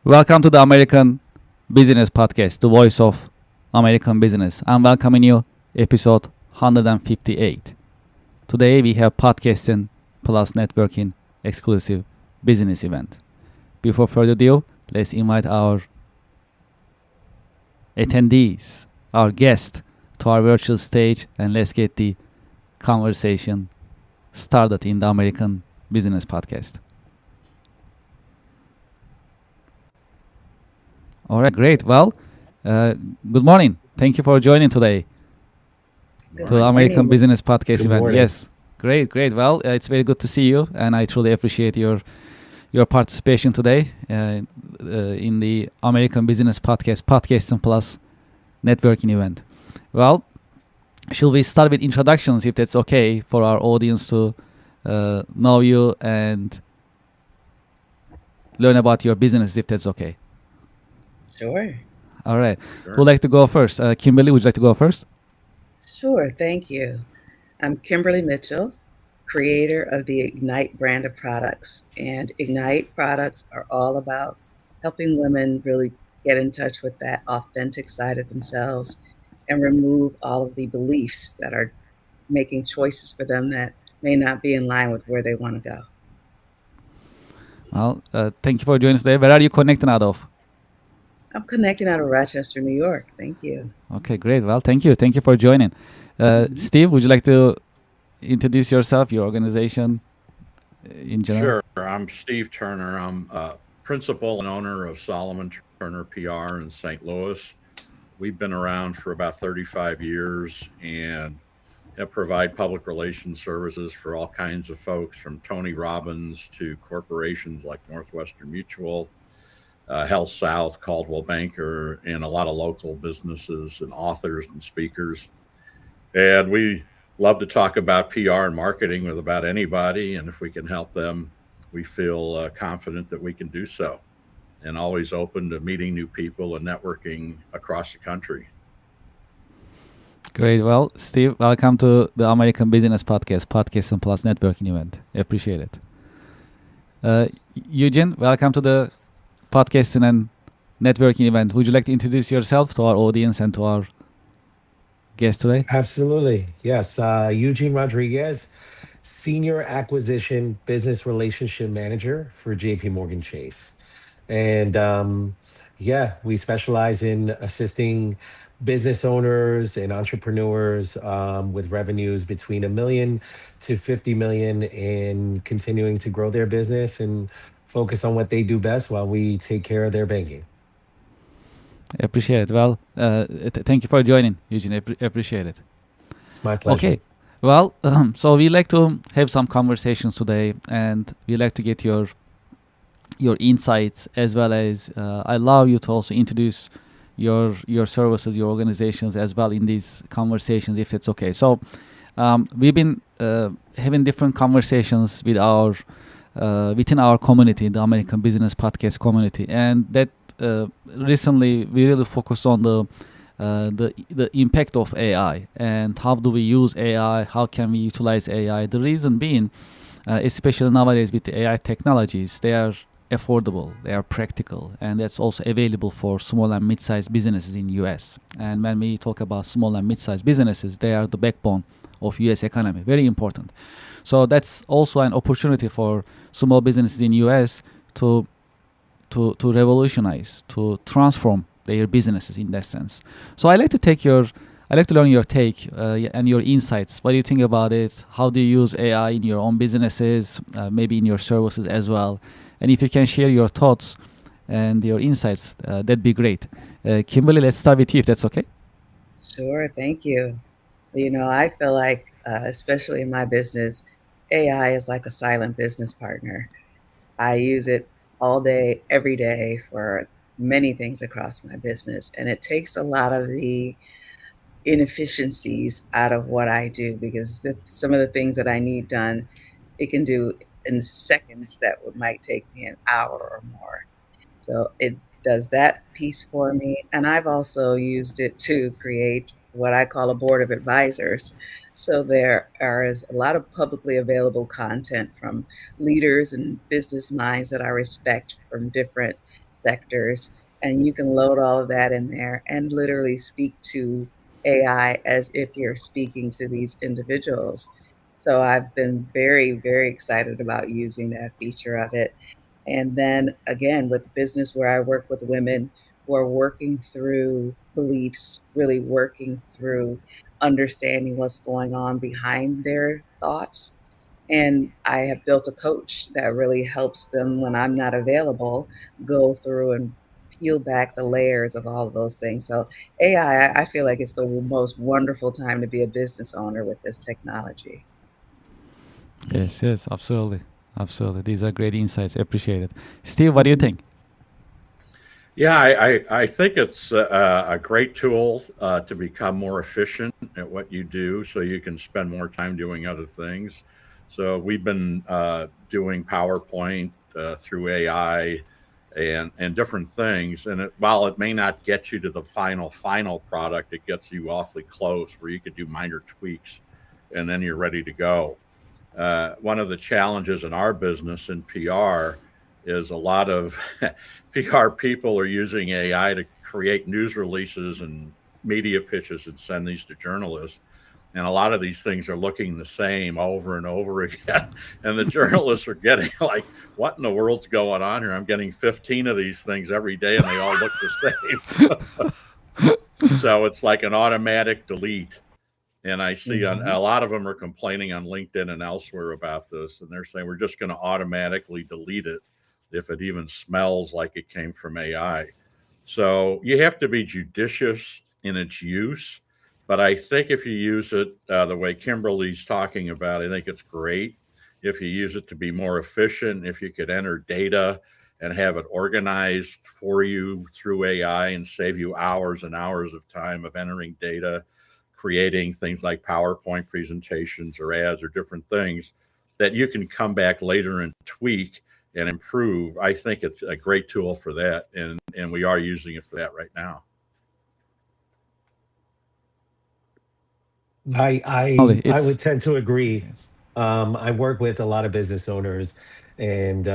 Welcome to the American Business Podcast, the voice of American business. I'm welcoming you, episode 158. Today we have podcasting plus networking exclusive business event. Before further ado, let's invite our attendees, our guests, to our virtual stage and let's get the conversation started in the American Business Podcast. All right, great. Well, good morning. Thank you for joining today Good to the morning. American Business Podcast Good event. morning. Yes, great. Well, it's very good to see you, and I truly appreciate your participation today in the American Business Podcast, Podcasting Plus networking event. Well, should we start with introductions, if that's okay, for our audience to know you and learn about your business, if that's okay? Sure. All right. Sure. Who'd like to go first? Kimberly, would you like to go first? Sure. Thank you. I'm Kimberly Mitchell, creator of the Ignite brand of products. And Ignite products are all about helping women really get in touch with that authentic side of themselves and remove all of the beliefs that are making choices for them that may not be in line with where they want to go. Well, thank you for joining us today. Where are you connecting out of? I'm connecting out of Rochester, New York. Thank you. Okay, great. Well, thank you. Thank you for joining. Mhm. Steve, would you like to introduce yourself, your organization in general? Sure. I'm Steve Turner. I'm principal and owner of Solomon Turner PR in St. Louis. We've been around for about 35 years and provide public relations services for all kinds of folks, from Tony Robbins to corporations like Northwestern Mutual, Health South, Caldwell Banker, and a lot of local businesses and authors and speakers. And we love to talk about PR and marketing with about anybody. And if we can help them, we feel confident that we can do so. And always open to meeting new people and networking across the country. Great. Well, Steve, welcome to the American Business Podcast, Podcasting Plus networking event. Appreciate it. Eugene, welcome to the podcasting and networking event. Would you like to introduce yourself to our audience and to our guest today? Absolutely. Yes. Eugene Rodriguez, Senior Acquisition Business Relationship Manager for JP Morgan Chase. And yeah, we specialize in assisting business owners and entrepreneurs with revenues between a million to 50 million and continuing to grow their business and focus on what they do best while we take care of their banking. Appreciate it. Well, thank you for joining, Eugene. Appreciate it. It's my pleasure. Okay. Well, so we like to have some conversations today, and we like to get your insights as well as I allow you to also introduce your services, your organizations as well in these conversations, if that's okay. So we've been having different conversations with our within our community, the American Business Podcast community, and that recently we really focused on the impact of AI and how do we use AI, how can we utilize AI. The reason being, especially nowadays with the AI technologies, they are affordable, they are practical, and that's also available for small and mid-sized businesses in US. And when we talk about small and mid-sized businesses, they are the backbone of US economy, very important. So that's also an opportunity for small businesses in US to revolutionize, to transform their businesses in that sense. So I like to learn your take and your insights. What do you think about it? How do you use AI in your own businesses, maybe in your services as well? And if you can share your thoughts and your insights, that'd be great. Kimberly, let's start with you, if that's okay. Sure. Thank you. I feel like, especially in my business, AI is like a silent business partner. I use it all day, every day for many things across my business. And it takes a lot of the inefficiencies out of what I do because some of the things that I need done, it can do in seconds that might take me an hour or more. So it does that piece for me. And I've also used it to create what I call a board of advisors. So there is a lot of publicly available content from leaders and business minds that I respect from different sectors. And you can load all of that in there and literally speak to AI as if you're speaking to these individuals. So I've been very, very excited about using that feature of it. And then again, with business where I work with women who are working through beliefs, really working through understanding what's going on behind their thoughts. And I have built a coach that really helps them when I'm not available go through and peel back the layers of all of those things. So AI, I feel like it's the most wonderful time to be a business owner with this technology. Yes, yes, absolutely. Absolutely. These are great insights. Appreciate it. Steve, what do you think? Yeah, I think it's a great tool to become more efficient at what you do so you can spend more time doing other things. So we've been doing PowerPoint through AI and different things. And while it may not get you to the final product, it gets you awfully close where you could do minor tweaks and then you're ready to go. One of the challenges in our business in PR is a lot of PR people are using AI to create news releases and media pitches and send these to journalists. And a lot of these things are looking the same over and over again. And the journalists are getting like, what in the world's going on here? I'm getting 15 of these things every day and they all look the same. So it's like an automatic delete. And I see a lot of them are complaining on LinkedIn and elsewhere about this. And they're saying we're just going to automatically delete it if it even smells like it came from AI. So you have to be judicious in its use. But I think if you use it the way Kimberly's talking about, I think it's great. If you use it to be more efficient, if you could enter data and have it organized for you through AI and save you hours and hours of time of entering data, creating things like PowerPoint presentations or ads or different things that you can come back later and tweak and improve. I think it's a great tool for that, and we are using it for that right now. I would tend to agree. I work with a lot of business owners, and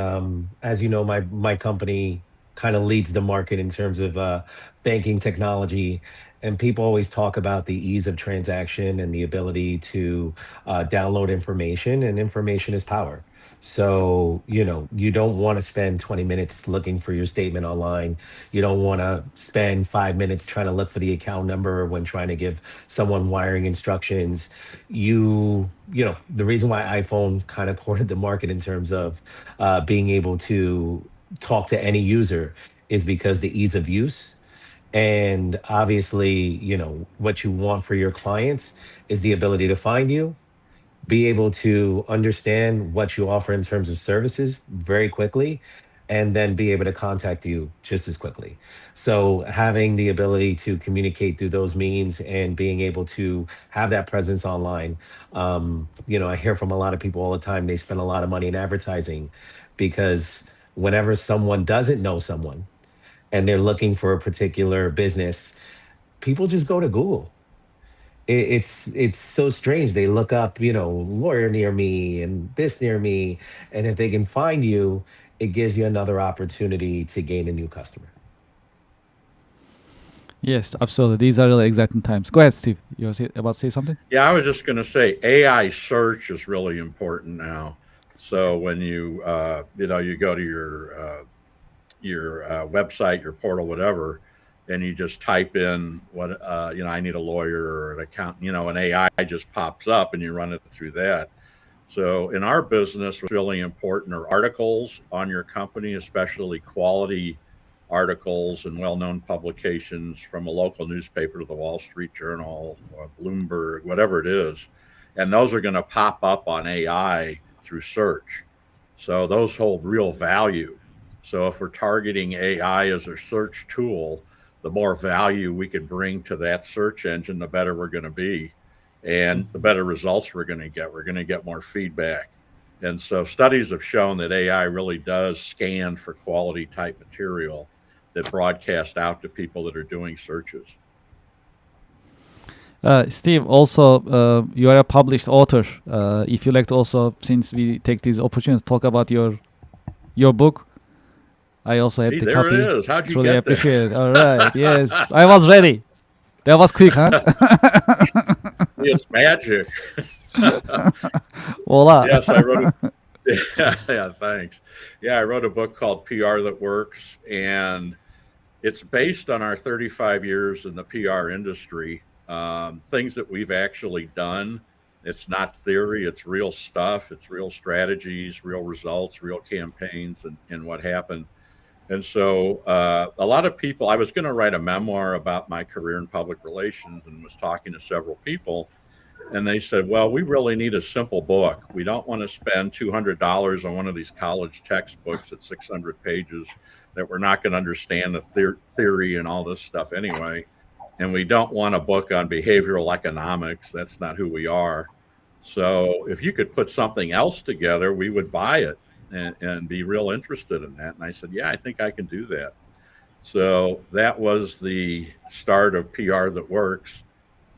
as you know, my company kind of leads the market in terms of banking technology. And people always talk about the ease of transaction and the ability to download information, and information is power. So, you don't want to spend 20 minutes looking for your statement online. You don't want to spend 5 minutes trying to look for the account number when trying to give someone wiring instructions. The reason why iPhone kind of cornered the market in terms of being able to talk to any user is because the ease of use. And obviously, what you want for your clients is the ability to find you, be able to understand what you offer in terms of services very quickly, and then be able to contact you just as quickly. So having the ability to communicate through those means and being able to have that presence online. I hear from a lot of people all the time, they spend a lot of money in advertising because whenever someone doesn't know someone and they're looking for a particular business, people just go to Google. It's so strange. They look up, lawyer near me and this near me, and if they can find you, it gives you another opportunity to gain a new customer. Yes, absolutely. These are really exciting times. Go ahead, Steve. You were about to say something? Yeah, I was just going to say AI search is really important now. So when you go to your website, your portal, whatever, and you just type in what I need a lawyer or an accountant, an AI just pops up and you run it through that. So in our business, what's really important are articles on your company, especially quality articles and well-known publications from a local newspaper to the Wall Street Journal or Bloomberg, whatever it is. And those are going to pop up on AI through search. So those hold real value. So if we're targeting AI as a search tool, the more value we could bring to that search engine, the better we're going to be. And the better results we're going to get. We're going to get more feedback. And so studies have shown that AI really does scan for quality type material that broadcast out to people that are doing searches. Steve, also, you are a published author. If you like to also, since we take this opportunity to talk about your book, I also have Gee, the there it copy. is. How'd you Truly get there? appreciate it. All right. Yes, I was ready. That was quick, huh? It's magic. Voila. Yes, I wrote a yeah, thanks. Yeah, I wrote a book called PR That Works, and it's based on our 35 years in the PR industry, things that we've actually done. It's not theory, it's real stuff, it's real strategies, real results, real campaigns, and what happened. And so a lot of people, I was going to write a memoir about my career in public relations and was talking to several people. And they said, well, we really need a simple book. We don't want to spend $200 on one of these college textbooks at 600 pages that we're not going to understand the theory and all this stuff anyway. And we don't want a book on behavioral economics. That's not who we are. So if you could put something else together, we would buy it and be real interested in that. And I said, yeah, I think I can do that. So that was the start of PR That Works.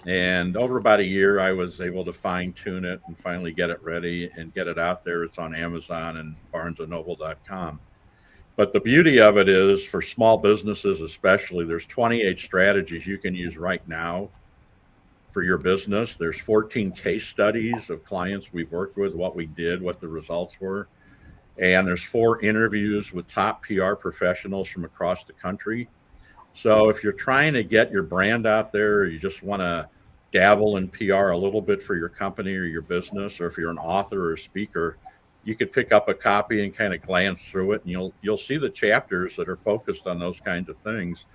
And over about a year, I was able to fine tune it and finally get it ready and get it out there. It's on Amazon and barnesandnoble.com. But the beauty of it is for small businesses, especially, there's 28 strategies you can use right now for your business. There's 14 case studies of clients we've worked with, what we did, what the results were. And there's 4 interviews with top PR professionals from across the country. So if you're trying to get your brand out there, or you just want to dabble in PR a little bit for your company or your business, or if you're an author or a speaker, you could pick up a copy and kind of glance through it, and you'll see the chapters that are focused on those kinds of things,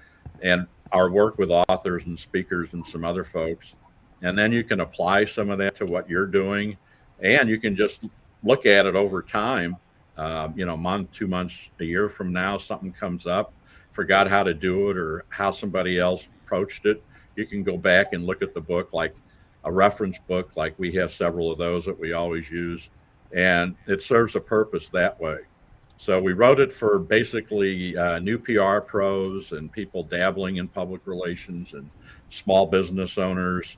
and our work with authors and speakers and some other folks. And then you can apply some of that to what you're doing, and you can just look at it over time. Month, 2 months, a year from now, something comes up, forgot how to do it or how somebody else approached it. You can go back and look at the book like a reference book, like we have several of those that we always use, and it serves a purpose that way. So we wrote it for basically new PR pros and people dabbling in public relations and small business owners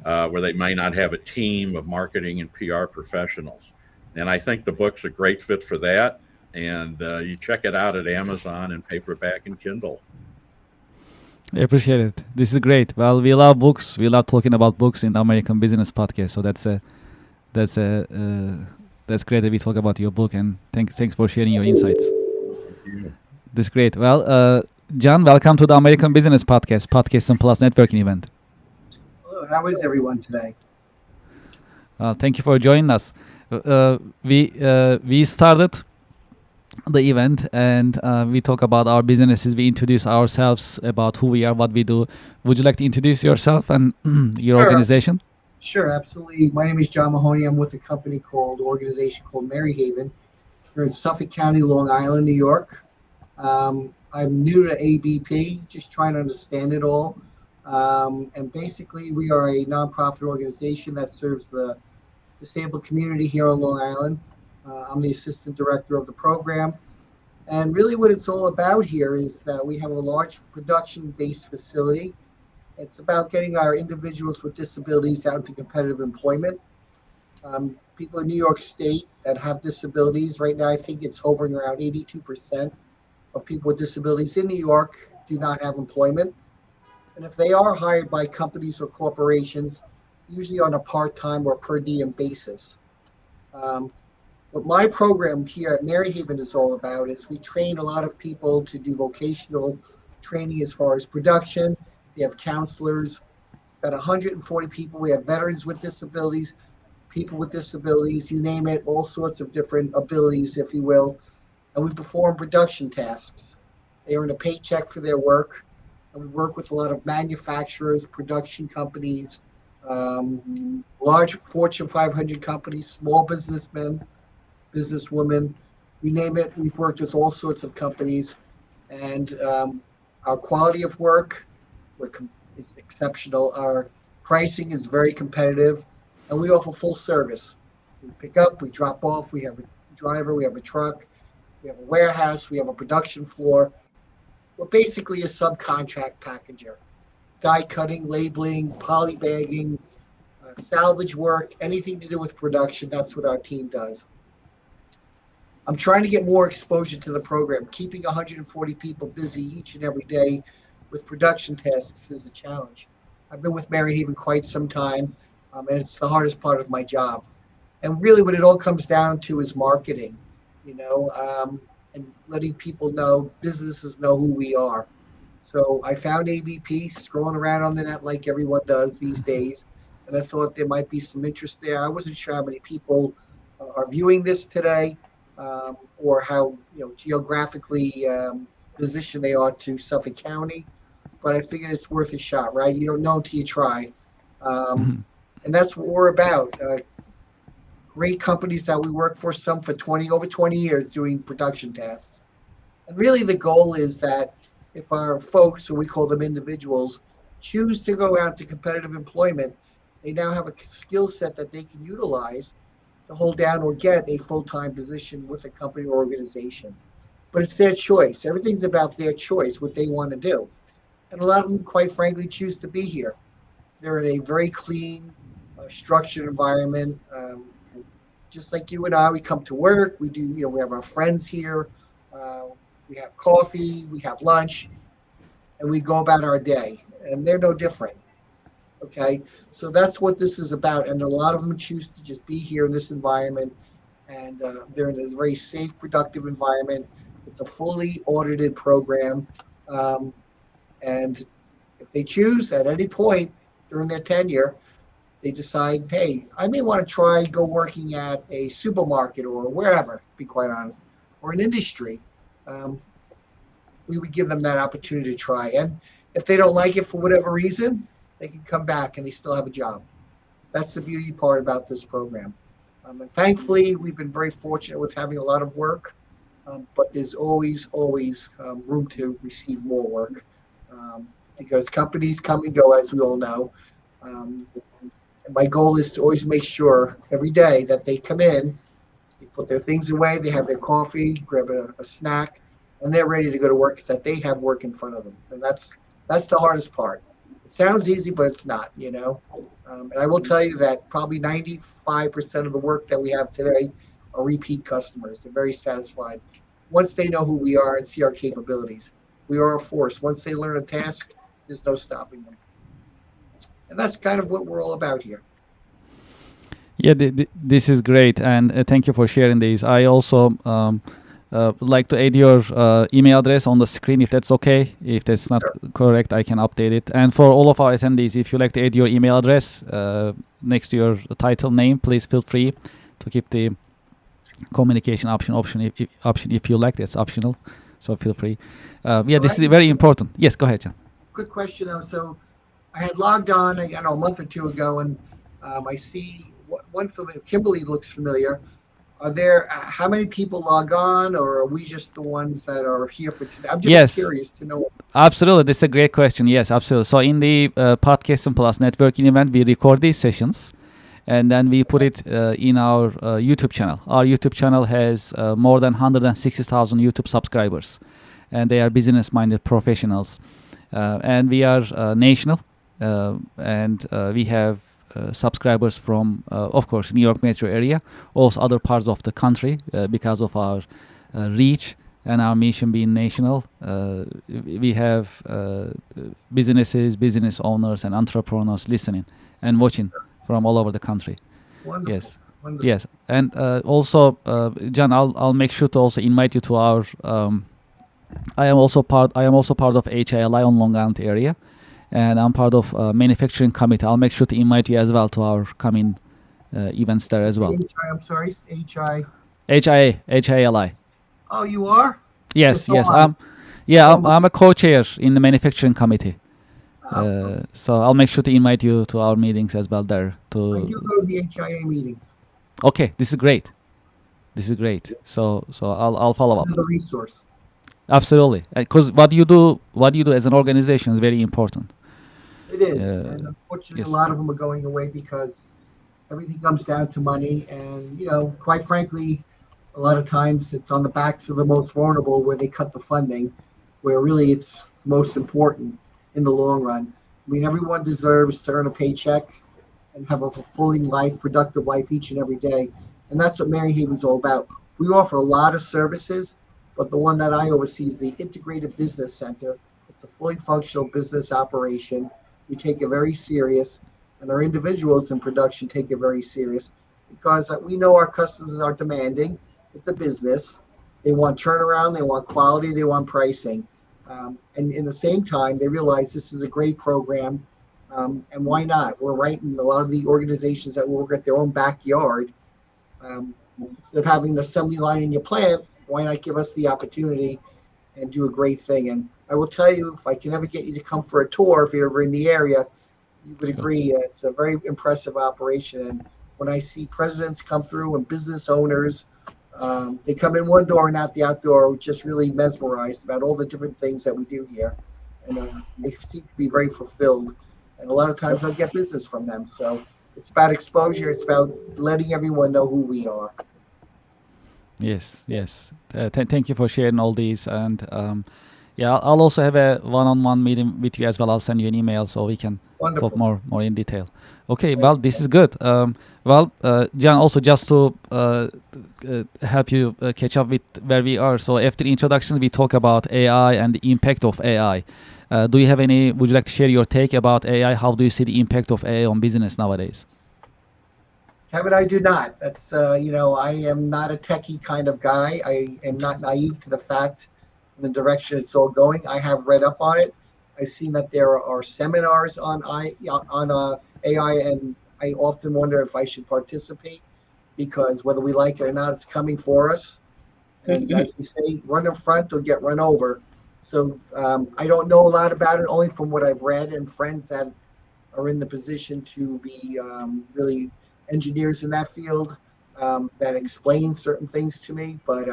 where they may not have a team of marketing and PR professionals. And I think the book's a great fit for that. And you check it out at Amazon in paperback and Kindle. I appreciate it. This is great. Well, we love books. We love talking about books in the American Business Podcast. So that's great that we talk about your book. And thanks for sharing your insights. Thank you. This is great. Well, John, welcome to the American Business Podcast, Podcast and Plus networking event. Hello, how is everyone today? Thank you for joining us. We started the event and we talk about our businesses. We introduce ourselves about who we are, what we do. Would you like to introduce yourself and your organization? Sure, absolutely. My name is John Mahoney. I'm with a organization called Maryhaven. We're in Suffolk County, Long Island, New York. I'm new to ABP, just trying to understand it all. And basically, we are a nonprofit organization that serves the disabled community here on Long Island. I'm the assistant director of the program. And really what it's all about here is that we have a large production-based facility. It's about getting our individuals with disabilities out into competitive employment. People in New York State that have disabilities, right now I think it's hovering around 82% of people with disabilities in New York do not have employment. And if they are hired by companies or corporations, usually on a part-time or per diem basis. What my program here at Maryhaven is all about is we train a lot of people to do vocational training as far as production. We have counselors, about 140 people. We have veterans with disabilities, people with disabilities, you name it, all sorts of different abilities, if you will. And we perform production tasks. They earn a paycheck for their work. And we work with a lot of manufacturers, production companies, large Fortune 500 companies, small businessmen, businesswomen, you name it. We've worked with all sorts of companies, and our quality of work is exceptional. Our pricing is very competitive, and we offer full service. We pick up, we drop off, we have a driver, we have a truck, we have a warehouse, we have a production floor. We're basically a subcontract packager. die cutting, labeling, poly bagging, salvage work, anything to do with production. That's what our team does. I'm trying to get more exposure to the program. Keeping 140 people busy each and every day with production tasks is a challenge. I've been with Mary Haven quite some time, and it's the hardest part of my job. And really, what it all comes down to is marketing, and letting people know, businesses know who we are. So I found ABP scrolling around on the net like everyone does these days, and I thought there might be some interest there. I wasn't sure how many people are viewing this today, or how geographically positioned they are to Suffolk County, but I figured it's worth a shot, right? You don't know until you try, um, Mhm. and that's what we're about. Great companies that we work for, some for 20 years doing production tasks. And really, the goal is that if our folks, or we call them individuals, choose to go out to competitive employment, they now have a skill set that they can utilize to hold down or get a full time position with a company or organization. But it's their choice. Everything's about their choice, what they want to do. And a lot of them, quite frankly, choose to be here. They're in a very clean, structured environment. Just like you and I, we come to work. We do, we have our friends here. Uh, we have coffee, we have lunch, and we go about our day. And they're no different. Okay. So that's what this is about. And a lot of them choose to just be here in this environment. And they're in this very safe, productive environment. It's a fully audited program. Um, and if they choose at any point during their tenure, they decide, hey, I may want to try go working at a supermarket or wherever, to be quite honest, or an industry. Um, we would give them that opportunity to try. And if they don't like it for whatever reason, they can come back and they still have a job. That's the beauty part about this program. And thankfully, we've been very fortunate with having a lot of work, but there's always room to receive more work, because companies come and go, as we all know. Um, and my goal is to always make sure every day that they come in, they put their things away, they have their coffee, grab a snack, and they're ready to go to work. That they have work in front of them, and that's the hardest part. It sounds easy, but it's not. And I will tell you that probably 95% of the work that we have today are repeat customers. They're very satisfied once they know who we are and see our capabilities. We are a force. Once they learn a task, there's no stopping them. And that's kind of what we're all about here. Yeah, this is great, and thank you for sharing these. I also would like to add your email address on the screen, if that's okay. If that's not Sure. correct, I can update it. And for all of our attendees, if you like to add your email address next to your title name, please feel free to keep the communication option if you like. That's optional, so feel free. Yeah, this is very important. Yes, go ahead, John. Quick question though. So I had logged on, a month or two ago, and I see one familiar. Kimberly looks familiar. Are there how many people log on, or are we just the ones that are here for today? I'm just Yes. curious to know. Absolutely, this is a great question. Yes, absolutely. So in the Podcast and Plus networking event, we record these sessions, and then we put it in our YouTube channel. Our YouTube channel has more than 160,000 YouTube subscribers, and they are business-minded professionals. And we are national, and we have subscribers from, of course, New York metro area, also other parts of the country, because of our reach and our mission being national. We have business owners and entrepreneurs listening and watching from all over the country. Wonderful. Yes. Wonderful. Yes, and also, John, I'll make sure to also invite you to our. I am also part of HILI on Long Island area, and I'm part of manufacturing committee. I'll make sure to invite you as well to our coming events there as well. I'm sorry, HI. HILI. Oh, you are? Yes, Yes, yes. so I'm a co-chair in the manufacturing committee. Oh, So I'll make sure to invite you to our meetings as well there. I do go to the HIA meetings. Okay, this is great. This is great. So I'll follow up. Another resource. Absolutely, because what you do as an organization is very important. It is, and unfortunately, yes. a lot of them are going away because everything comes down to money. And quite frankly, a lot of times it's on the backs of the most vulnerable where they cut the funding, where really it's most important in the long run. I mean, everyone deserves to earn a paycheck and have a fulfilling life, productive life each and every day. And that's what Mary Haven's all about. We offer a lot of services, but the one that I oversee is the Integrated Business Center. It's a fully functional business operation. We take it very serious, and our individuals in production take it very serious because we know our customers are demanding. It's a business. They want turnaround, they want quality, they want pricing. And in the same time, they realize this is a great program, and why not? We're right in a lot of the organizations that work at their own backyard. Um, Instead of having an assembly line in your plant, why not give us the opportunity and do a great thing? And I will tell you, if I can ever get you to come for a tour, if you're ever in the area, you would Sure. agree it's a very impressive operation. And when I see presidents come through and business owners, they come in one door and out the outdoor, just really mesmerized about all the different things that we do here. And they seem to be very fulfilled. And a lot of times I'll get business from them. So it's about exposure. It's about letting everyone know who we are. Yes, yes. Thank you for sharing all these. And yeah, I'll also have a one-on-one meeting with you as well. I'll send you an email so we can talk Wonderful. more in detail. Okay, Thank well, you. this is good. John, also just to help you catch up with where we are. So after the introduction, we talk about AI and the impact of AI. Do you have any? Would you like to share your take about AI? How do you see the impact of AI on business nowadays? Kevin, I do not. That's, I am not a techie kind of guy. I am not naive to the fact and the direction it's all going. I have read up on it. I've seen that there are seminars on AI, and I often wonder if I should participate because whether we like it or not, it's coming for us. And as they say, run in front or get run over. So I don't know a lot about it, only from what I've read and friends that are in the position to be really engineers in that field that explain certain things to me. But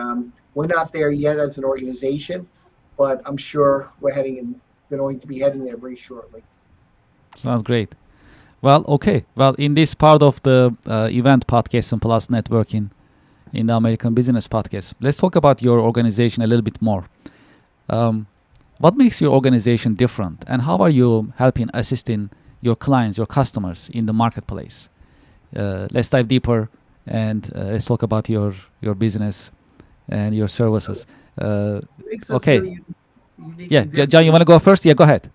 we're not there yet as an organization, but I'm sure they're going to be heading there very shortly. Sounds great. Well, okay. Well, in this part of the event podcast and plus networking in the American Business Podcast, let's talk about your organization a little bit more. What makes your organization different, and how are you helping assisting your clients, your customers in the marketplace? Let's dive deeper and let's talk about your business and your services. It makes us Okay. really unique Yeah, and John, different. you want to go first? Yeah, go ahead.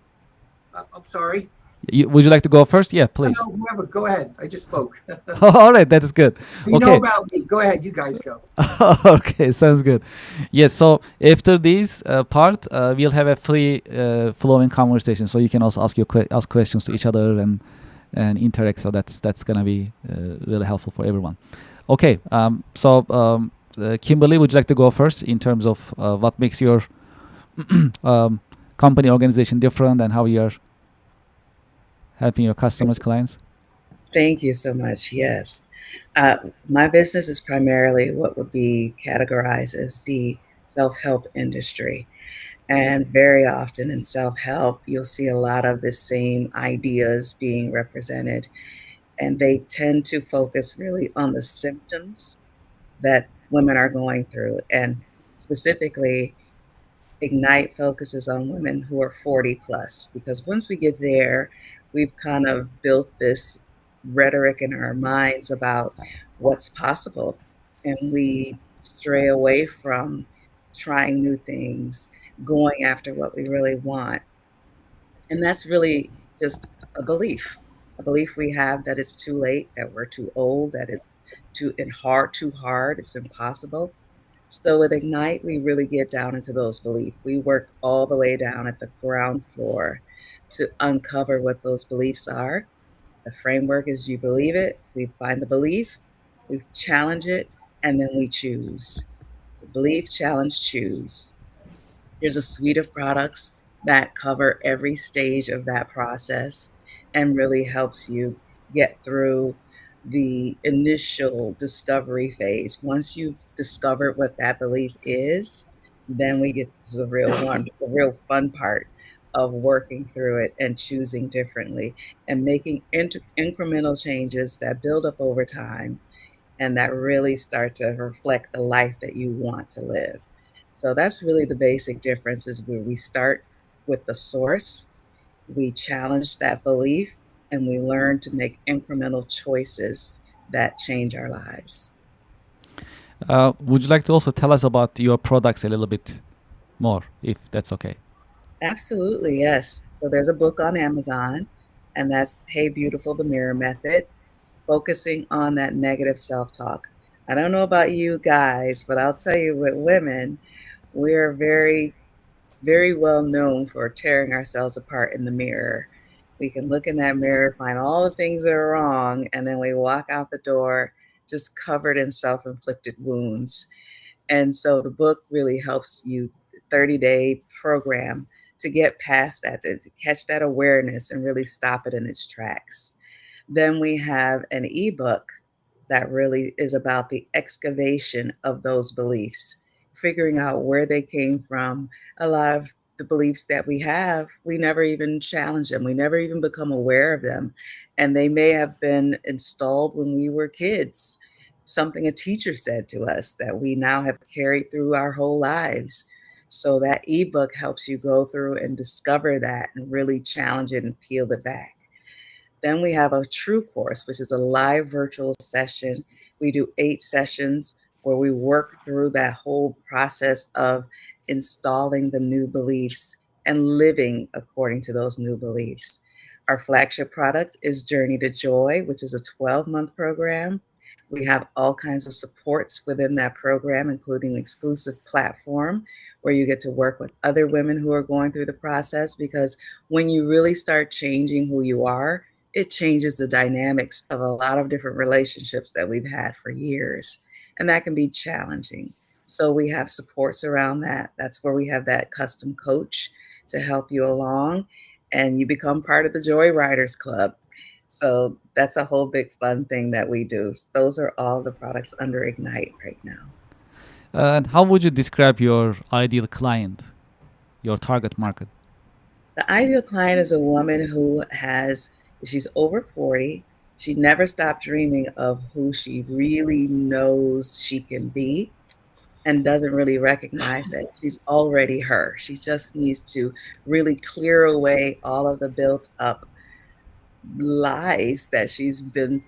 I'm sorry. Would you like to go first? Yeah, I please. know, whoever, go ahead. I just spoke. All right, that is good. You know Okay. about me. Go ahead. You guys go. Okay, sounds good. Yes, so after this part, we'll have a free flowing conversation, so you can also ask questions to each other and interact. So that's gonna be really helpful for everyone. Okay, Kimberly, would you like to go first in terms of what makes your company organization different and how you're helping your customers, clients? Thank you so much. Yes. My business is primarily what would be categorized as the self-help industry. And very often in self-help, you'll see a lot of the same ideas being represented. And they tend to focus really on the symptoms that women are going through. And specifically, Ignite focuses on women who are 40 plus, because once we get there, we've kind of built this rhetoric in our minds about what's possible. And we stray away from trying new things, going after what we really want. And that's really just a belief we have that it's too late, that we're too old, that it's too hard, it's impossible. So with Ignite, we really get down into those beliefs. We work all the way down at the ground floor to uncover what those beliefs are. The framework is you believe it, we find the belief, we challenge it, and then we choose. Believe, challenge, choose. There's a suite of products that cover every stage of that process and really helps you get through the initial discovery phase. Once you've discovered what that belief is, then we get to the real fun part of working through it and choosing differently and making incremental changes that build up over time and that really start to reflect the life that you want to live. So that's really the basic difference is where we start with the source we challenge that belief, and we learn to make incremental choices that change our lives. Would you like to also tell us about your products a little bit more, if that's okay? Absolutely, yes. So there's a book on Amazon, and that's Hey Beautiful, the Mirror Method, focusing on that negative self-talk. I don't know about you guys, but I'll tell you, with women, we're very, very well known for tearing ourselves apart in the mirror. We can look in that mirror, find all the things that are wrong, and then we walk out the door just covered in self-inflicted wounds. And so the book really helps you, 30-day program, to get past that, to catch that awareness and really stop it in its tracks. Then we have an ebook that really is about the excavation of those beliefs, figuring out where they came from. A lot of the beliefs that we have, we never even challenge them. We never even become aware of them. And they may have been installed when we were kids, something a teacher said to us that we now have carried through our whole lives. So that ebook helps you go through and discover that and really challenge it and peel it back. Then we have a true course, which is a live virtual session. We do 8 sessions where we work through that whole process of installing the new beliefs and living according to those new beliefs. Our flagship product is Journey to Joy, which is a 12-month program. We have all kinds of supports within that program, including an exclusive platform where you get to work with other women who are going through the process. Because when you really start changing who you are, it changes the dynamics of a lot of different relationships that we've had for years. And that can be challenging. So we have supports around that. That's where we have that custom coach to help you along, and you become part of the Joy Riders Club. So that's a whole big fun thing that we do. Those are all the products under Ignite right now. And how would you describe your ideal client, your target market? The ideal client is a woman who she's over 40. She never stopped dreaming of who she really knows she can be and doesn't really recognize that she's already her. She just needs to really clear away all of the built up lies that she's been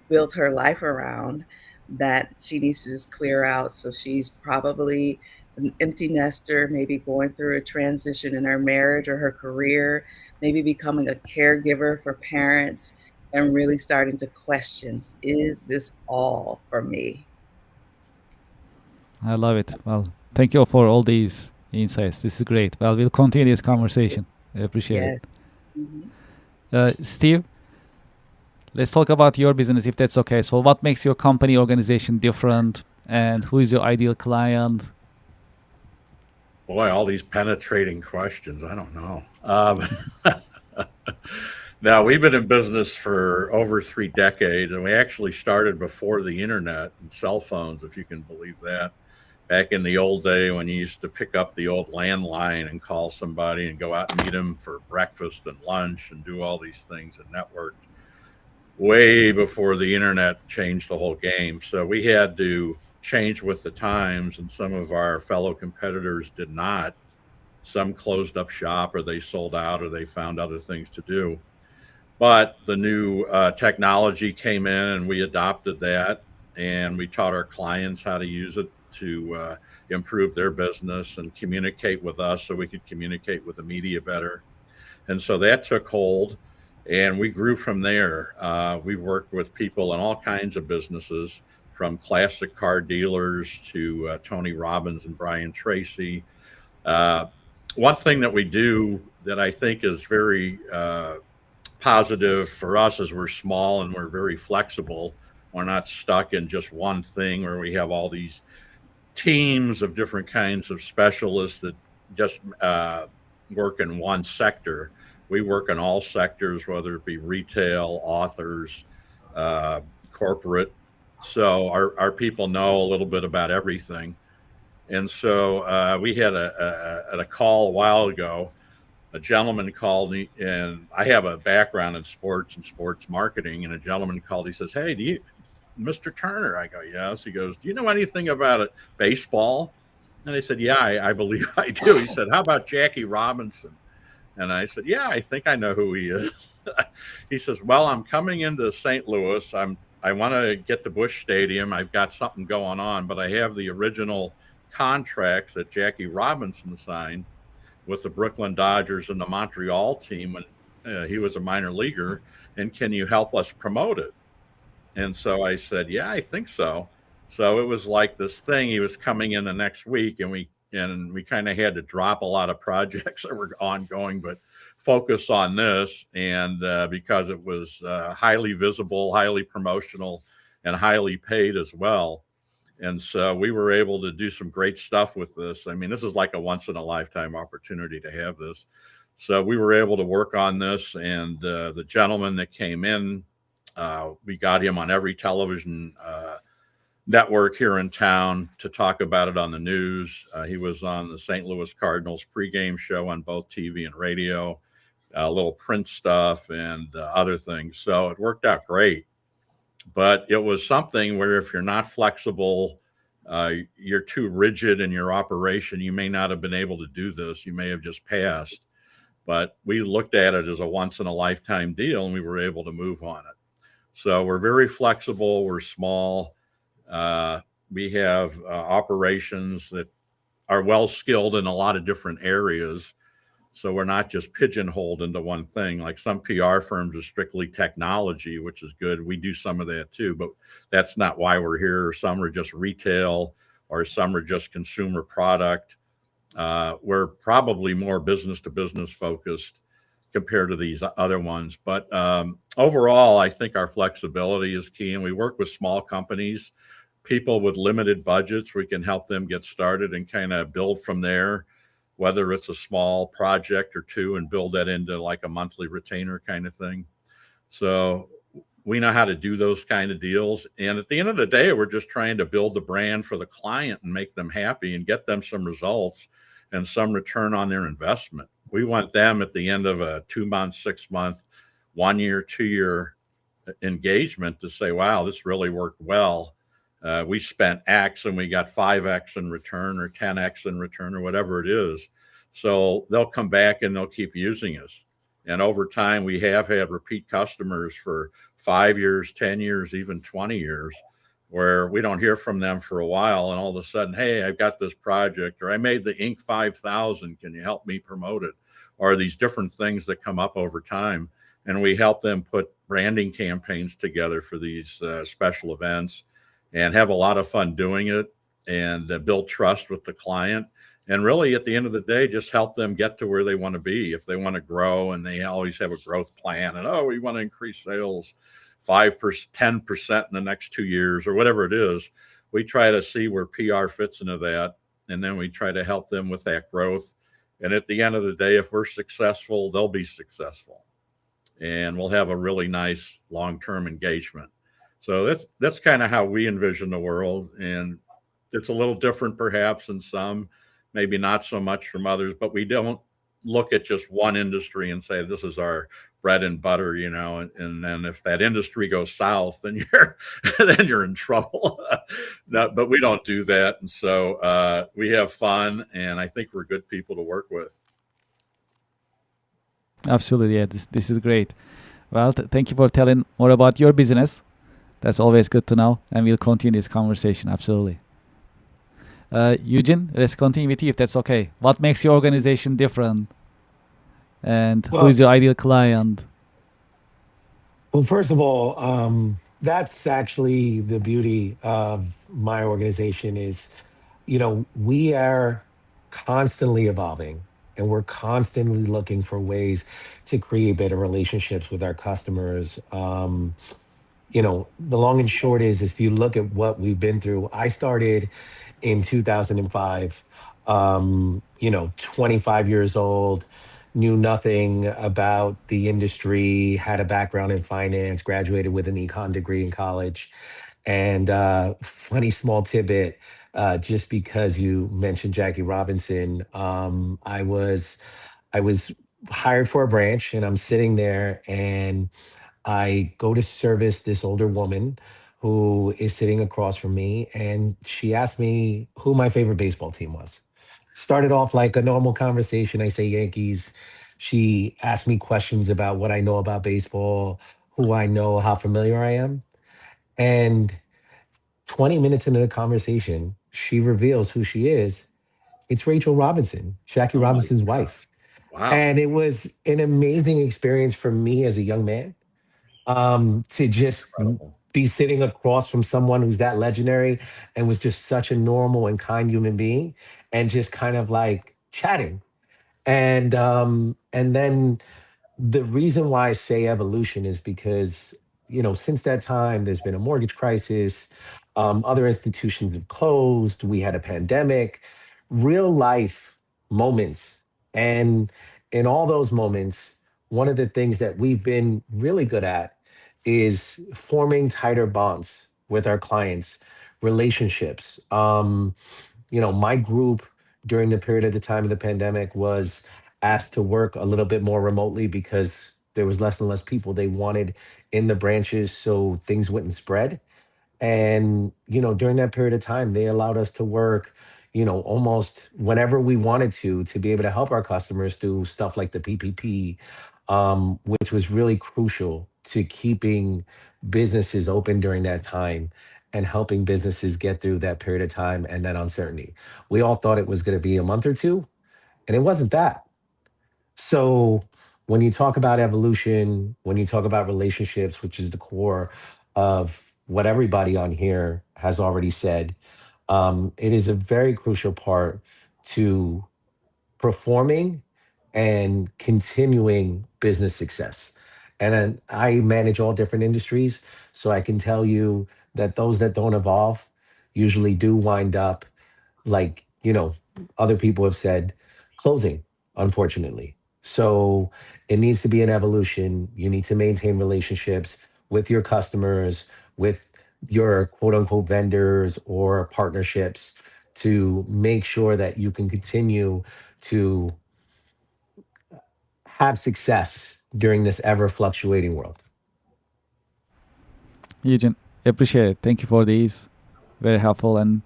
built her life around, that she needs to just clear out. So she's probably an empty nester, maybe going through a transition in her marriage or her career, maybe becoming a caregiver for parents, and really starting to question, is this all for me? I love it. Well, thank you for all these insights. This is great. Well, we'll continue this conversation. I appreciate Yes. Mhm. it. Steve, let's talk about your business, if that's okay. So what makes your company organization different, and who is your ideal client? Boy, all these penetrating questions. I don't know. Now, we've been in business for over 3 decades, and we actually started before the internet and cell phones, if you can believe that. Back in the old day when you used to pick up the old landline and call somebody and go out and meet them for breakfast and lunch and do all these things and network, way before the internet changed the whole game. So we had to change with the times, and some of our fellow competitors did not. Some closed up shop, or they sold out, or they found other things to do. But the new technology came in, and we adopted that, and we taught our clients how to use it to improve their business and communicate with us so we could communicate with the media better. And so that took hold, and we grew from there. We've worked with people in all kinds of businesses, from classic car dealers to Tony Robbins and Brian Tracy. One thing that we do that I think is very positive for us is we're small and we're very flexible. We're not stuck in just one thing where we have all these teams of different kinds of specialists that just work in one sector. We work in all sectors, whether it be retail, authors, corporate. So our people know a little bit about everything. And so we had a call a while ago. A gentleman called me, and I have a background in sports and sports marketing. And a gentleman called. He says, "Hey, do you, Mr. Turner?" I go, "Yes." He goes, "Do you know anything about it, baseball?" And I said, "Yeah, I believe I do." He said, "How about Jackie Robinson?" And I said, yeah, I think I know who he is. He says, well, I'm coming into St. Louis. I want to get to Bush Stadium. I've got something going on, but I have the original contracts that Jackie Robinson signed with the Brooklyn Dodgers and the Montreal team when he was a minor leaguer. And can you help us promote it? And so I said, yeah, I think so. So it was like this thing. He was coming in the next week, and we kind of had to drop a lot of projects that were ongoing, but focus on this. And because it was highly visible, highly promotional, and highly paid as well. And so we were able to do some great stuff with this. I mean, this is like a once in a lifetime opportunity to have this. So we were able to work on this, and the gentleman that came in, we got him on every television network here in town to talk about it on the news. He was on the St. Louis Cardinals pregame show on both TV and radio, a little print stuff and other things. So it worked out great. But it was something where if you're not flexible, you're too rigid in your operation, you may not have been able to do this. You may have just passed. But we looked at it as a once in a lifetime deal, and we were able to move on it. So we're very flexible. We're small. We have operations that are well skilled in a lot of different areas. So we're not just pigeonholed into one thing. Like some PR firms are strictly technology, which is good. We do some of that too, but that's not why we're here. Some are just retail, or some are just consumer product. We're probably more business to business focused compared to these other ones. But overall, I think our flexibility is key, and we work with small companies, people with limited budgets. We can help them get started and kind of build from there, whether it's a small project or two, and build that into like a monthly retainer kind of thing. So we know how to do those kind of deals. And at the end of the day, we're just trying to build the brand for the client and make them happy and get them some results and some return on their investment. We want them at the end of a 2 month, 6 month, 1 year, 2 year engagement to say, wow, this really worked well. We spent X and we got 5X in return, or 10X in return, or whatever it is. So they'll come back and they'll keep using us. And over time, we have had repeat customers for 5 years, 10 years, even 20 years, where we don't hear from them for a while. And all of a sudden, hey, I've got this project, or I made the Inc. 5000. Can you help me promote it? Or these different things that come up over time. And we help them put branding campaigns together for these special events, and have a lot of fun doing it, and build trust with the client. And really, at the end of the day, just help them get to where they want to be. If they want to grow, and they always have a growth plan, and, oh, we want to increase sales 5%, 10% in the next 2 years, or whatever it is, we try to see where PR fits into that. And then we try to help them with that growth. And at the end of the day, if we're successful, they'll be successful. And we'll have a really nice long-term engagement. So that's kind of how we envision the world. And it's a little different perhaps in some, maybe not so much from others, but we don't look at just one industry and say, this is our bread and butter, and then if that industry goes south, then you're in trouble. No, but we don't do that. And so we have fun, and I think we're good people to work with. Absolutely, yeah. This is great. Well, thank you for telling more about your business. That's always good to know, and we'll continue this conversation. Absolutely. Eugene, let's continue with you if that's okay. What makes your organization different, and who is your ideal client? Well, first of all, that's actually the beauty of my organization is, we are constantly evolving, and we're constantly looking for ways to create better relationships with our customers. The long and short is, if you look at what we've been through, I started in 2005, 25 years old, knew nothing about the industry, had a background in finance, graduated with an econ degree in college. And funny small tidbit, just because you mentioned Jackie Robinson, I was hired for a branch, and I'm sitting there, and I go to service this older woman who is sitting across from me, and she asked me who my favorite baseball team was. Started off like a normal conversation. I say Yankees. She asked me questions about what I know about baseball, who I know, how familiar I am. And 20 minutes into the conversation, she reveals who she is. It's Rachel Robinson, Jackie Oh my Robinson's God. wife. Wow. And it was an amazing experience for me as a young man, to just Incredible. be sitting across from someone who's that legendary and was just such a normal and kind human being, and just kind of like chatting. And then the reason why I say evolution is because, since that time, there's been a mortgage crisis. Other institutions have closed. We had a pandemic, real life moments. And in all those moments, one of the things that we've been really good at is forming tighter bonds with our clients, relationships. My group during the period of the time of the pandemic was asked to work a little bit more remotely because there was less and less people they wanted in the branches so things wouldn't spread. And, during that period of time, they allowed us to work, almost whenever we wanted to be able to help our customers through stuff like the PPP, which was really crucial to keeping businesses open during that time and helping businesses get through that period of time and that uncertainty. We all thought it was going to be a month or two, and it wasn't that. So when you talk about evolution, when you talk about relationships, which is the core of what everybody on here has already said, it is a very crucial part to performing and continuing business success. And then I manage all different industries, so I can tell you that those that don't evolve usually do wind up, like, other people have said, closing, unfortunately. So it needs to be an evolution. You need to maintain relationships with your customers, with your quote unquote vendors or partnerships, to make sure that you can continue to have success during this ever fluctuating world. Eugene, appreciate it. Thank you for these. Very helpful, and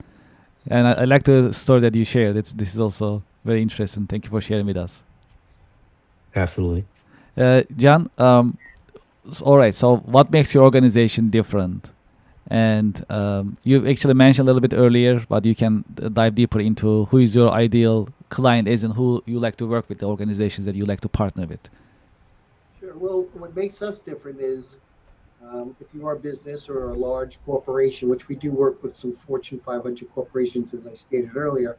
I like the story that you shared. This is also very interesting. Thank you for sharing with us. Absolutely. John, all right. So, what makes your organization different? And you actually mentioned a little bit earlier, but you can dive deeper into who is your ideal client is and who you like to work with, the organizations that you like to partner with. Sure. Well, what makes us different is if you are a business or a large corporation, which we do work with some Fortune 500 corporations, as I stated earlier,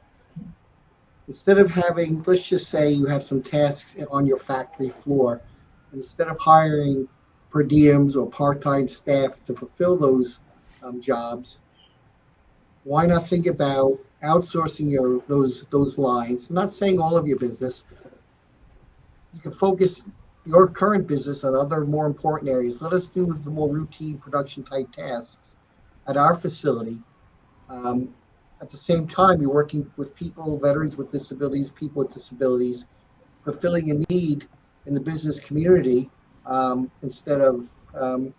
instead of having, let's just say you have some tasks on your factory floor, instead of hiring per diems or part-time staff to fulfill those jobs, why not think about outsourcing those lines? I'm not saying all of your business. You can focus your current business on other more important areas. Let us do the more routine production type tasks at our facility. Um, at the same time, you're working with people, veterans with disabilities, people with disabilities, fulfilling a need in the business community, instead of you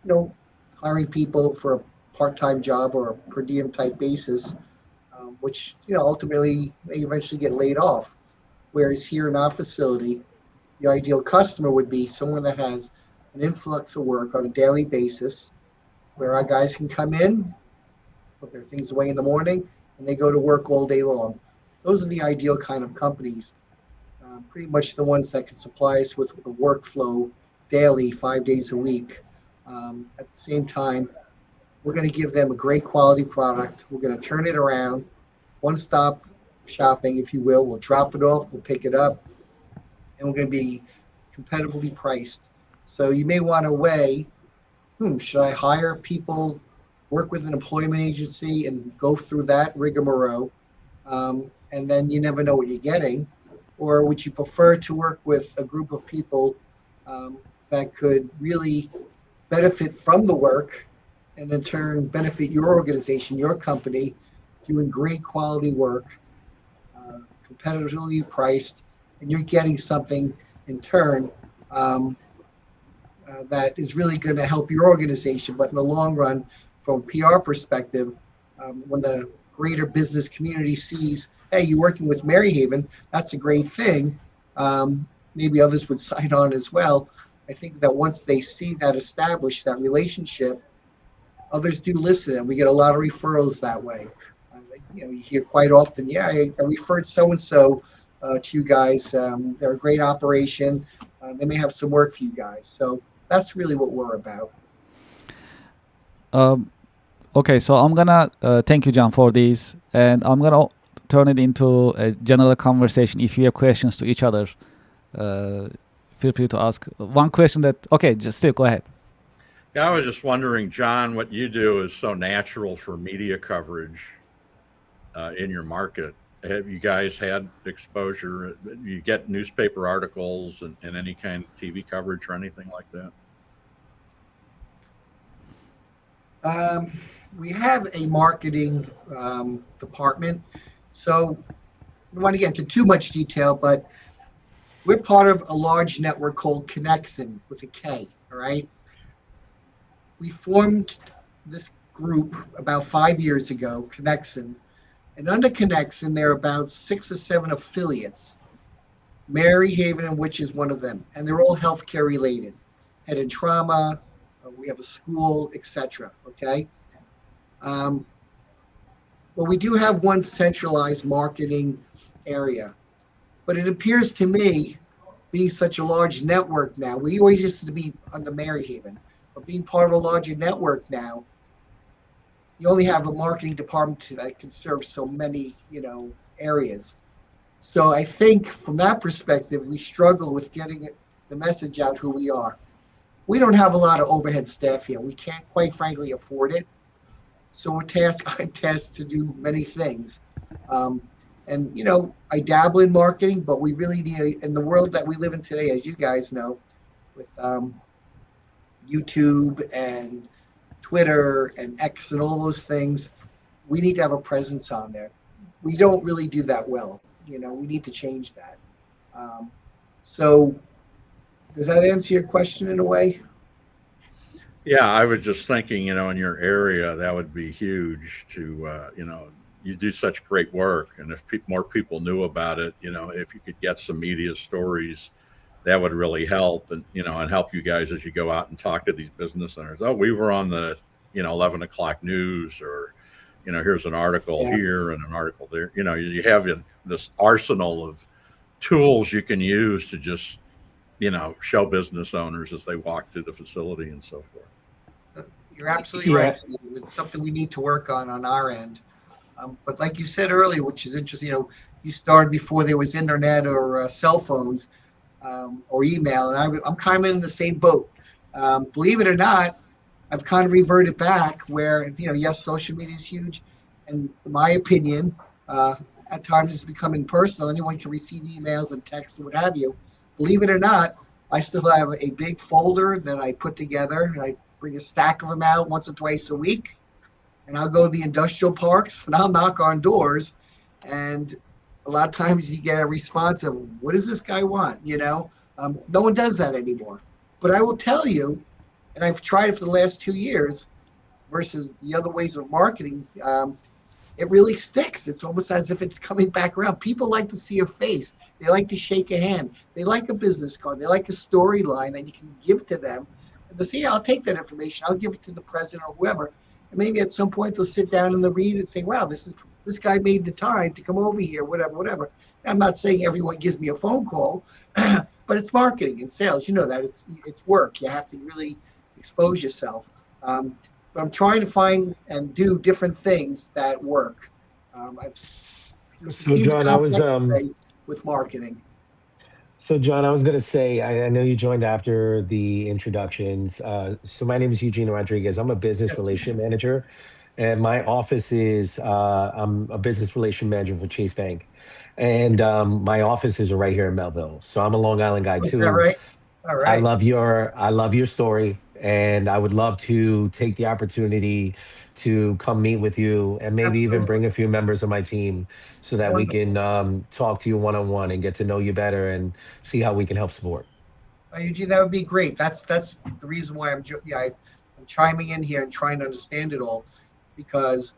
know hiring people for a part-time job or a per diem type basis, which ultimately they eventually get laid off. Whereas here in our facility, the ideal customer would be someone that has an influx of work on a daily basis, where our guys can come in, put their things away in the morning, and they go to work all day long. Those are the ideal kind of companies. Pretty much the ones that can supply us with a workflow daily, 5 days a week. At the same time, we're going to give them a great quality product. We're going to turn it around, one stop shopping, if you will. We'll drop it off, we'll pick it up, and we're going to be competitively priced. So you may want to weigh, should I hire people, work with an employment agency, and go through that rigmarole? And then you never know what you're getting. Or would you prefer to work with a group of people that could really benefit from the work and in turn benefit your organization, your company, doing great quality work, competitively priced, and you're getting something in turn that is really going to help your organization. But in the long run, from a PR perspective, when the greater business community sees, hey, you're working with Maryhaven, that's a great thing. maybe others would sign on as well. I think that once they see that established, that relationship, others do listen, and we get a lot of referrals that way. You hear quite often, yeah, I referred so and so to you guys. They're a great operation. They may have some work for you guys. So that's really what we're about. Um, okay, so I'm gonna thank you, John, for this, and I'm gonna turn it into a general conversation. If you have questions to each other, uh, feel free to ask. One question that okay, just still go ahead. Yeah, I was just wondering, John, what you do is so natural for media coverage in your market. Have you guys had exposure? You get newspaper articles and any kind of TV coverage or anything like that? We have a marketing department. So I don't want to get into too much detail, but we're part of a large network called Connexin with a K. All right. We formed this group about 5 years ago, Connexin. And under Connexin, there are about 6 or 7 affiliates, Mary Haven, and which is one of them. And they're all healthcare related, head and trauma. We have a school, etc. Okay. Well, we do have one centralized marketing area, but it appears to me, being such a large network now, we always used to be under Mary Haven, but being part of a larger network now, you only have a marketing department that can serve so many, areas. So I think from that perspective, we struggle with getting the message out who we are. We don't have a lot of overhead staff here. We can't, quite frankly, afford it. So I'm tasked to do many things. I dabble in marketing, but we really need, in the world that we live in today, as you guys know, with YouTube and Twitter and X and all those things, we need to have a presence on there. We don't really do that well. We need to change that. So does that answer your question in a way? Yeah, I was just thinking, in your area, that would be huge to, you do such great work. And if more people knew about it, if you could get some media stories, that would really help and help you guys as you go out and talk to these business owners. Oh, we were on the, 11 o'clock news, or, here's an article here and an article there. You have this arsenal of tools you can use to just, show business owners as they walk through the facility and so forth. You're absolutely right. It's something we need to work on our end. But like you said earlier, which is interesting, you started before there was internet or cell phones or email, and I'm kind of in the same boat. Believe it or not, I've kind of reverted back where, yes, social media is huge. And in my opinion, at times it's becoming personal. Anyone can receive emails and texts and what have you. Believe it or not, I still have a big folder that I put together. I bring a stack of them out once or twice a week. And I'll go to the industrial parks and I'll knock on doors. And a lot of times you get a response of, what does this guy want? No one does that anymore. But I will tell you, and I've tried it for the last 2 years versus the other ways of marketing, it really sticks. It's almost as if it's coming back around. People like to see a face. They like to shake a hand. They like a business card. They like a storyline that you can give to them. And they say, yeah, I'll take that information. I'll give it to the president or whoever. And maybe at some point they'll sit down and they'll read and say, wow, this guy made the time to come over here, whatever. I'm not saying everyone gives me a phone call, but it's marketing and sales. You know that it's work. You have to really expose yourself. But I'm trying to find and do different things that work. So John, with marketing. So John, I was going to say, I know you joined after the introductions. So my name is Eugene Rodriguez. I'm a business relation manager, and my office is I'm a business relation manager for Chase Bank, and my offices are right here in Melville. So I'm a Long Island guy Is too. that right? All right. I love your story, and I would love to take the opportunity to come meet with you and maybe even bring a few members of my team so that we can talk to you one-on-one and get to know you better and see how we can help support. Eugene, that would be great. That's the reason why I'm chiming in here and trying to understand it all, because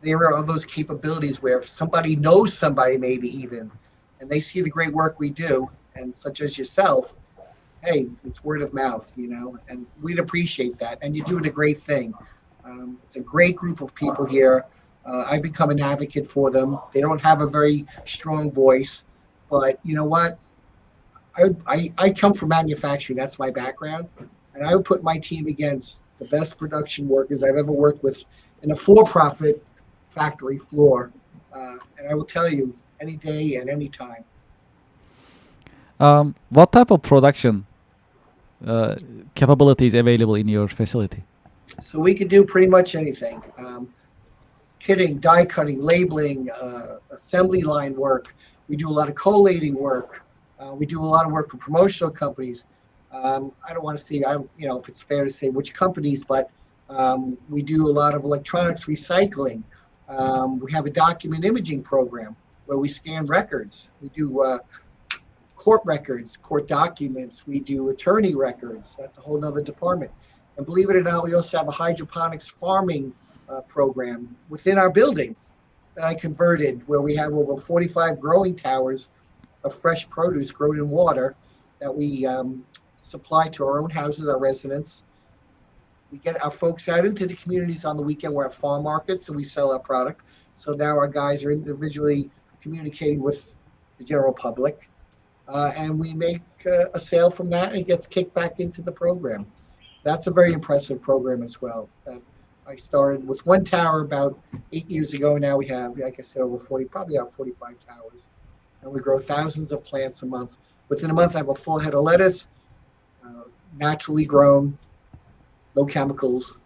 there are those capabilities where if somebody knows somebody maybe even, and they see the great work we do, and such as yourself, hey, it's word of mouth, and we'd appreciate that. And you're doing a great thing. It's a great group of people here. I've become an advocate for them. They don't have a very strong voice, but you know what? I come from manufacturing. That's my background. And I would put my team against the best production workers I've ever worked with in a for-profit factory floor. And I will tell you, any day and any time. What type of production capabilities available in your facility? So we could do pretty much anything. Kitting, die cutting, labeling, assembly line work. We do a lot of collating work. We do a lot of work for promotional companies. I don't want to say, if it's fair to say which companies, but we do a lot of electronics recycling. We have a document imaging program where we scan records. We do court records, court documents. We do attorney records. That's a whole nother department. And believe it or not, we also have a hydroponics farming program within our building that I converted, where we have over 45 growing towers of fresh produce grown in water that we supply to our own houses, our residents. We get our folks out into the communities on the weekend. We're at farm markets and we sell our product. So now our guys are individually communicating with the general public. And we make a sale from that and it gets kicked back into the program. That's a very impressive program as well. I started with one tower about 8 years ago. Now we have, like I said, over 40, probably about 45 towers. And we grow thousands of plants a month. Within a month, I have a full head of lettuce, naturally grown, no chemicals.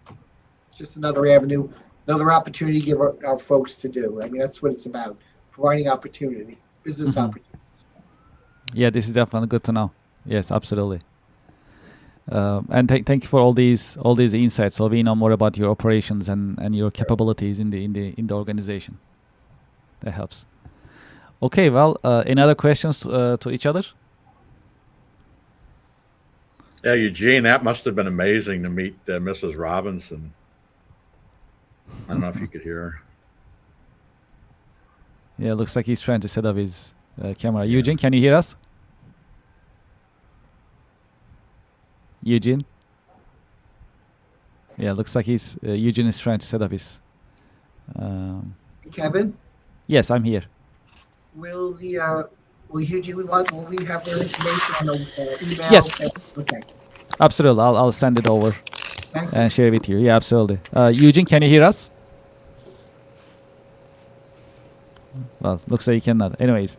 It's just another avenue, another opportunity to give our folks to do. I mean, that's what it's about, providing opportunity, business opportunity. Yeah, this is definitely good to know. Yes, absolutely. And thank you for all these insights. So we know more about your operations and your capabilities in the organization. That helps. Okay, well, any other questions to each other? Yeah, Eugene, that must have been amazing to meet Mrs. Robinson. I don't know if you could hear her. Yeah, looks like he's trying to set up his camera. Yeah. Eugene, can you hear us? Eugene? Yeah, looks like Eugene is trying to set up his... Kevin? Yes, I'm here. Will Eugene, will we have their information on the email? Yes. Okay. Absolutely. I'll send it over and share it with you. Yeah, absolutely. Eugene, can you hear us? Well, looks like you cannot. Anyways.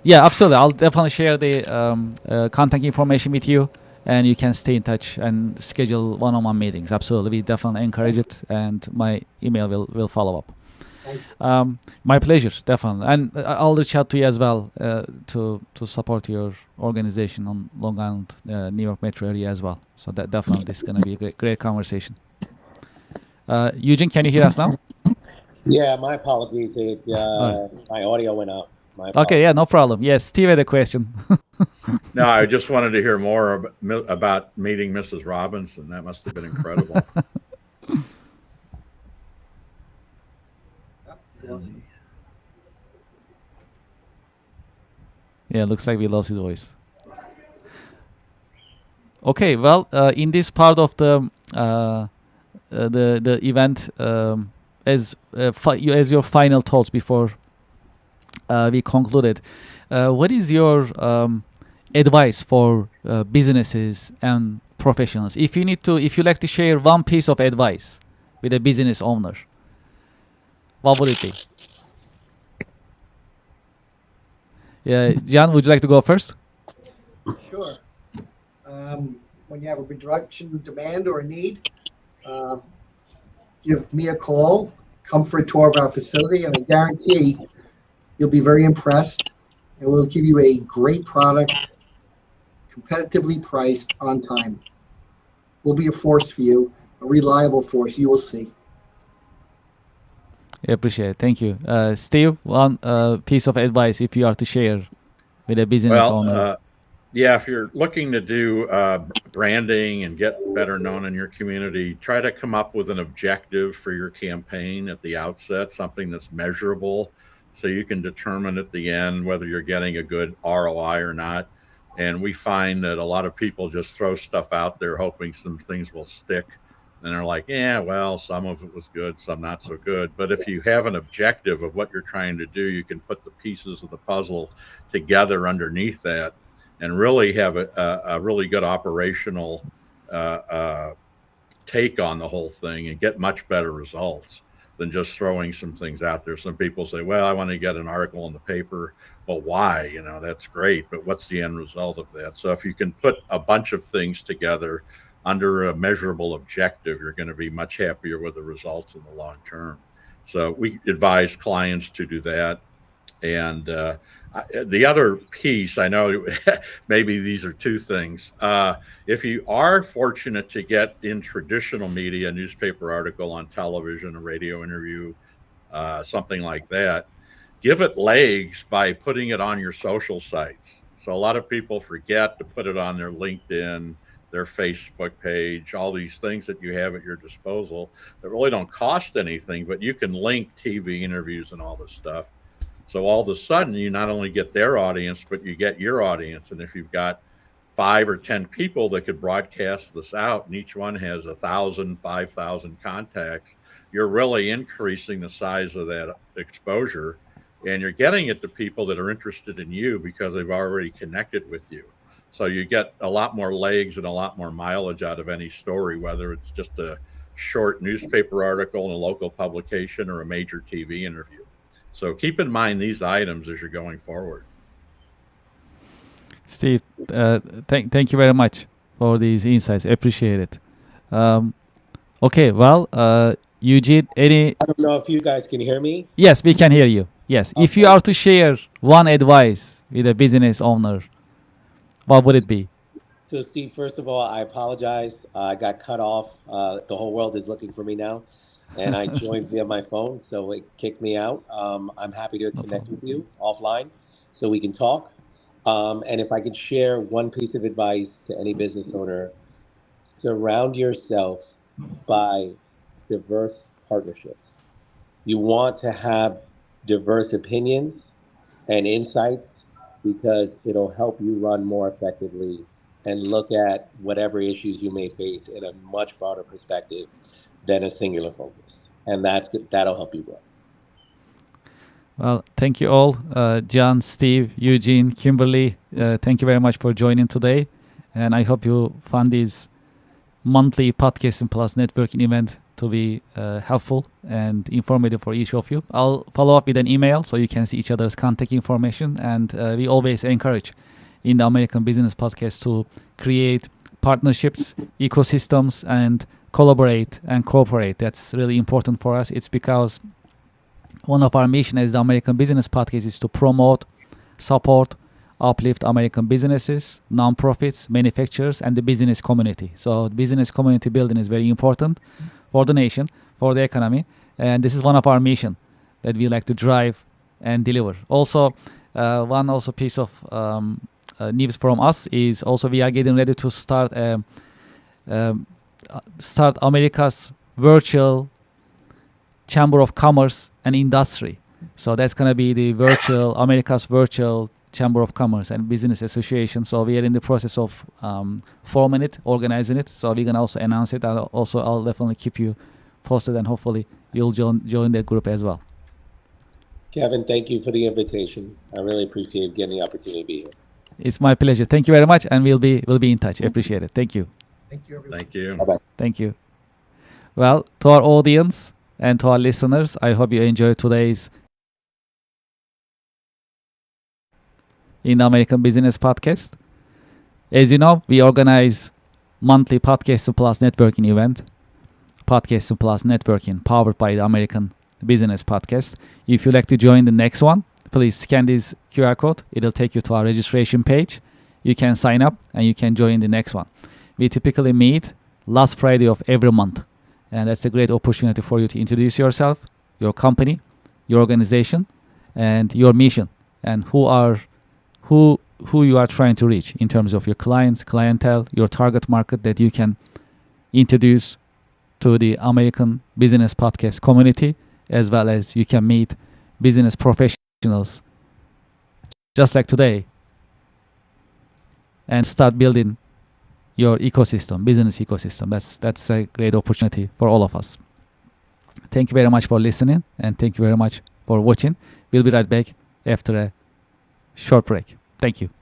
Yeah, absolutely. I'll definitely share the contact information with you, and you can stay in touch and schedule one-on-one meetings. Absolutely. We definitely encourage it, and my email will follow up. My pleasure, definitely. And I'll reach out to you as well to support your organization on Long Island, New York metro area as well. So that definitely this is going to be a great conversation. Eugene, can you hear us now? Yeah, my apologies. My audio went out. Okay, yeah, no problem. Yes, Steve had a question. No, I just wanted to hear more about meeting Mrs. Robinson. That must have been incredible. Yeah, looks like we lost his voice. Okay, well, in this part of the event, as your final thoughts before we concluded, what is your advice for businesses and professionals? If you like to share one piece of advice with a business owner, what would it be? Yeah, John, would you like to go first? Sure. When you have a production demand or a need, give me a call, come for a tour of our facility, and I guarantee you'll be very impressed, and we'll give you a great product, competitively priced, on time. We'll be a force for you, a reliable force. You will see. I appreciate it. Thank you. Steve, one piece of advice if you are to share with a business owner. Yeah, if you're looking to do branding and get better known in your community, try to come up with an objective for your campaign at the outset, something that's measurable, so you can determine at the end whether you're getting a good ROI or not. And we find that a lot of people just throw stuff out there hoping some things will stick. And they're like, yeah, well, some of it was good, some not so good. But if you have an objective of what you're trying to do, you can put the pieces of the puzzle together underneath that and really have a really good operational take on the whole thing and get much better results than just throwing some things out there. Some people say, well, I want to get an article in the paper. Well, why? That's great, but what's the end result of that? So if you can put a bunch of things together under a measurable objective, you're going to be much happier with the results in the long term. So we advise clients to do that. And the other piece, I know maybe these are two things. If you are fortunate to get in traditional media, a newspaper article, on television, a radio interview, something like that, give it legs by putting it on your social sites. So a lot of people forget to put it on their LinkedIn, their Facebook page, all these things that you have at your disposal that really don't cost anything, but you can link TV interviews and all this stuff. So all of a sudden, you not only get their audience, but you get your audience. And if you've got 5 or 10 people that could broadcast this out, and each one has 1,000, 5,000 contacts, you're really increasing the size of that exposure. And you're getting it to people that are interested in you because they've already connected with you. So you get a lot more legs and a lot more mileage out of any story, whether it's just a short newspaper article in a local publication or a major TV interview. So keep in mind these items as you're going forward. Steve, thank you very much for these insights. Appreciate it. Okay, well, Eugene, I don't know if you guys can hear me. Yes, we can hear you. Yes. Okay. If you are to share one advice with a business owner, what would it be? So, Steve, first of all, I apologize. I got cut off. The whole world is looking for me now. And I joined via my phone, so it kicked me out. I'm happy to connect with you offline so we can talk. And if I could share one piece of advice to any business owner, surround yourself by diverse partnerships. You want to have diverse opinions and insights because it'll help you run more effectively and look at whatever issues you may face in a much broader perspective than a singular focus. And that'll help you grow. Well, thank you all. John, Steve, Eugene, Kimberly, thank you very much for joining today. And I hope you found this monthly Podcasting Plus networking event to be helpful and informative for each of you. I'll follow up with an email so you can see each other's contact information. And we always encourage in the American Business Podcast to create partnerships, ecosystems, and collaborate and cooperate. That's really important for us. It's because one of our mission as the American Business Podcast is to promote, support, uplift American businesses, nonprofits, manufacturers, and the business community. So business community building is very important for the nation, for the economy. And this is one of our mission that we like to drive and deliver. Also, one also piece of news from us is also we are getting ready to start America's virtual Chamber of Commerce and Industry. So that's going to be the America's virtual Chamber of Commerce and Business Association. So we are in the process of forming it, organizing it. So we're going to also announce it. I'll definitely keep you posted, and hopefully you'll join that group as well. Kevin, thank you for the invitation. I really appreciate getting the opportunity to be here. It's my pleasure. Thank you very much, and we'll be in touch. Appreciate it. Thank you. Thank you, everyone. Thank you. Bye-bye. Thank you. Well, to our audience and to our listeners, I hope you enjoyed today's in the American Business Podcast. As you know, we organize monthly Podcasting Plus networking event, Podcasting Plus networking, powered by the American Business Podcast. If you'd like to join the next one, please scan this QR code. It'll take you to our registration page. You can sign up and you can join the next one. We typically meet last Friday of every month. And that's a great opportunity for you to introduce yourself, your company, your organization, and your mission, and who you are trying to reach in terms of your clients, clientele, your target market that you can introduce to the American Business Podcast community, as well as you can meet business professionals professionals, just like today, and start building your ecosystem, business ecosystem. That's a great opportunity for all of us. Thank you very much for listening, and thank you very much for watching. We'll be right back after a short break. Thank you.